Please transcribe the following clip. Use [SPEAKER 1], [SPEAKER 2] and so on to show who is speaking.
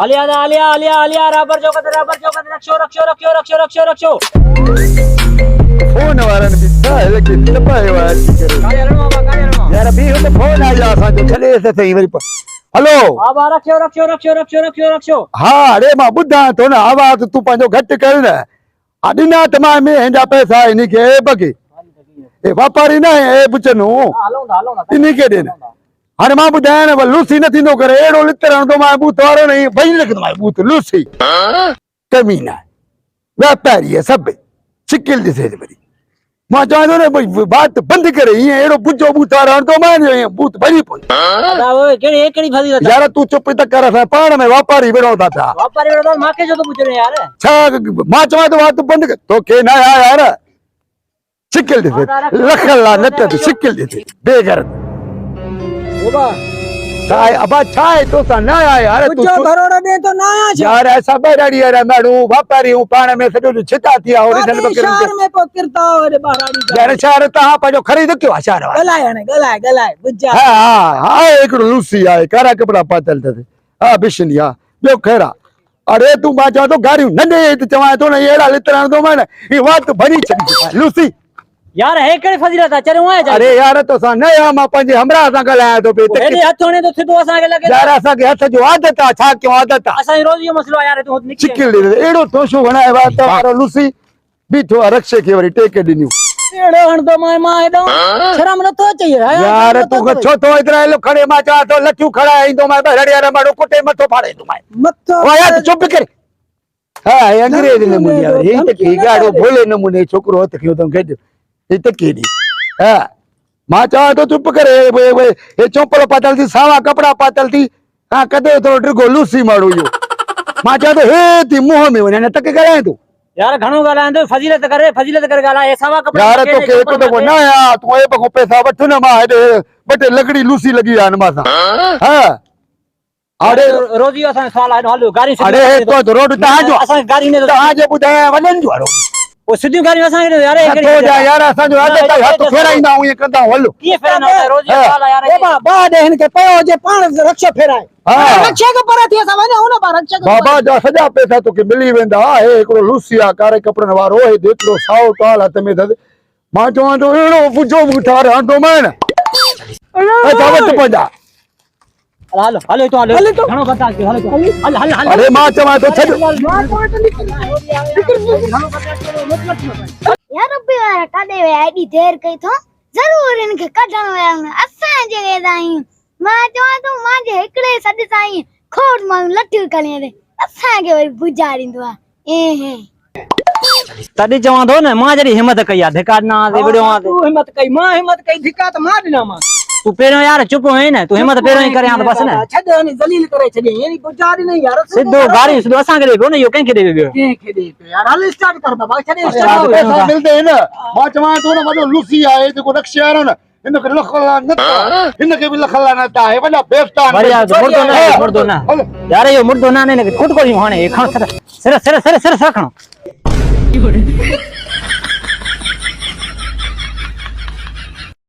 [SPEAKER 1] Alia Alia Alia Alia rubber Shaukat रक्षो रक्षो रक्षो रक्षो रक्षो रक्षो
[SPEAKER 2] phone वारन बिता लेकिन तपाए वाली करे
[SPEAKER 1] काले रणो बाबा काले रणो
[SPEAKER 2] यार अभी तो फोन आ जा सा जो चले से सही वरी पर हेलो
[SPEAKER 1] बाबा रक्षो रक्षो रक्षो रक्षो रक्षो रक्षो
[SPEAKER 2] हां अरे मां बुधा तो ना आवाज तू पंजो घट कर ना अडिना तमा में हेंजा पैसा इनी के बगे ए व्यापारी ना ए बुचनो
[SPEAKER 1] हलो
[SPEAKER 2] इनी के देना हाणे मां बुधाया न लूसी न थींदो करे एड़ो लितरण तो मां बूत वारो नहीं भई रखंदो मां बूत लूसी कमीना व्यापारी है सब शिकिल दिसे वरी मां चाहंदो न भई बात बंद करे ये एड़ो बुजो बूत वारो तो मां बूत भरी पई
[SPEAKER 1] दादा ओए केड़ी फजी रहा
[SPEAKER 2] यार तू चुप त कर असा पाण में व्यापारी बेड़ो था
[SPEAKER 1] व्यापारी बेड़ो माके जो तो पूछ रहे यार
[SPEAKER 2] छा मां चवा तो बात बंद कर तो के ना यार शिकिल दिसे लखला नट शिकिल दिसे बेगर
[SPEAKER 1] बाबा
[SPEAKER 2] चाय अबा चाय तो सा ना यार तू
[SPEAKER 1] जो करोड़ दे तो ना
[SPEAKER 2] यार ऐसा बैराड़ी यार मैडू व्यापारी हूं पाण में सजो छिता थिया और इधर बकर
[SPEAKER 1] शहर में पोकिरता और बाराड़ी
[SPEAKER 2] यार शहर ता पाजो खरीद क्यों शहर
[SPEAKER 1] गलाए बुझा
[SPEAKER 2] हां एक लूसी आए कारा कपड़ा पातल थे हां बिशनिया बे खैरा अरे तू मा जा तो गाड़ी नंदे चवा तो न एड़ा लितरण तो मैं ई बात भरी छडी लूसी
[SPEAKER 1] यार है केड़ी फजीलत है चरे वहां
[SPEAKER 2] अरे यार तो सा नया मा पंजे हमरा सा गलाया तो बे
[SPEAKER 1] एडी हथोने तो सिधो असा के लगे
[SPEAKER 2] यार असा के हथ जो आदत आ छा क्यों आदत आ
[SPEAKER 1] असा रोज ये मसलो यार तू निकल
[SPEAKER 2] चिकिल एड़ो तो शो बनाए बात तो लूसी बीठो रक्षे के वरी टेके दिनियो
[SPEAKER 1] एड़ो हण तो मां एडो शर्म न तो चाहिए
[SPEAKER 2] यार तू छो तो इधर लो खड़े मा चा तो लट्ठू खड़ा है तो मैं बहड़िया रे मारो कुटे मथो फाड़े तू मैं
[SPEAKER 1] मथो
[SPEAKER 2] ओ यार चुप कर हां अंग्रेज ने मुनिया ये तो की गाड़ो भोले नमूने छोकरो हथ क्यों तुम कह ये तो केडी हां मा चा तो चुप करे ये चोपलो पातल थी सावा कपड़ा पातल थी हां कदे तो ड्रिगो लूसी मारो यो मा चा तो हे थी मुंह में वने तक करे तू
[SPEAKER 1] यार घणो गाला तो फजीलत कर गाला ए सावा कपड़ा
[SPEAKER 2] यार तो के एक तो ना यार तू ए बको पैसा वठ न मा बटे लगड़ी लूसी लगी आ न मा सा हां अरे
[SPEAKER 1] रोजी असा सवाल है हलो गाड़ी से
[SPEAKER 2] अरे तो रोड ता जो
[SPEAKER 1] असा गाड़ी ने
[SPEAKER 2] ता जे बुधाया वलन जो
[SPEAKER 1] ओ सीधी गाड़ी असा यार
[SPEAKER 2] तो जा यार असा जो आदत है हाथ फेराइंदा हूं ये कंदा हलो
[SPEAKER 1] की फेरना रोजी सवाल यार ए बा देहन के पयो जे पाण रक्षा फेराए
[SPEAKER 2] हां
[SPEAKER 1] रक्षा के पर थी असा वने हुन बा रक्षा
[SPEAKER 2] बाबा जा सजा पैसा तो के मिली वेंदा है एकरो लूसिया कारे कपड़न वारो है देखरो साओ ताल हाथ में दे मा चवा तो एड़ो बुजो बुठार हंदो मैं ए जावत पजा
[SPEAKER 1] हलो तो घणो बता के हलो हल
[SPEAKER 2] अरे मा चवा तो छड
[SPEAKER 3] यार अबे यार कादे वे आईडी देर कई थो जरूर इनके कढण वे असा जे दाई मा चवा तो माजे एकड़े सद साई खोड़ मा लट्टू कने रे असा के वरी बुजारिंदो आ ए हे
[SPEAKER 1] तडी चवा दो न मां जरी हिम्मत कई धिका ना दे बड़ो आ तू हिम्मत कई धिका तो मार देना मां तू पेरो यार चुप है ना तू हिम्मत पेरो ही करे आ बस ना छद नहीं जलील करे छदे यानी बुजारी नहीं यार सिद्धो गाड़ी सिद्धो असा के देबो न यो के देबो के दे यार हल स्टार्ट कर बाबा छदे स्टार्ट
[SPEAKER 2] पैसा मिलते है ना मा चवा तो न वडो लूसी आए जो रक्षा है ना इनके लखला न इनके भी लखला न ता है वडा बेस्तान
[SPEAKER 1] बढ़िया मुर्दो ना यार यो मुर्दो ना ने कुट कोई हाने खण सर खणो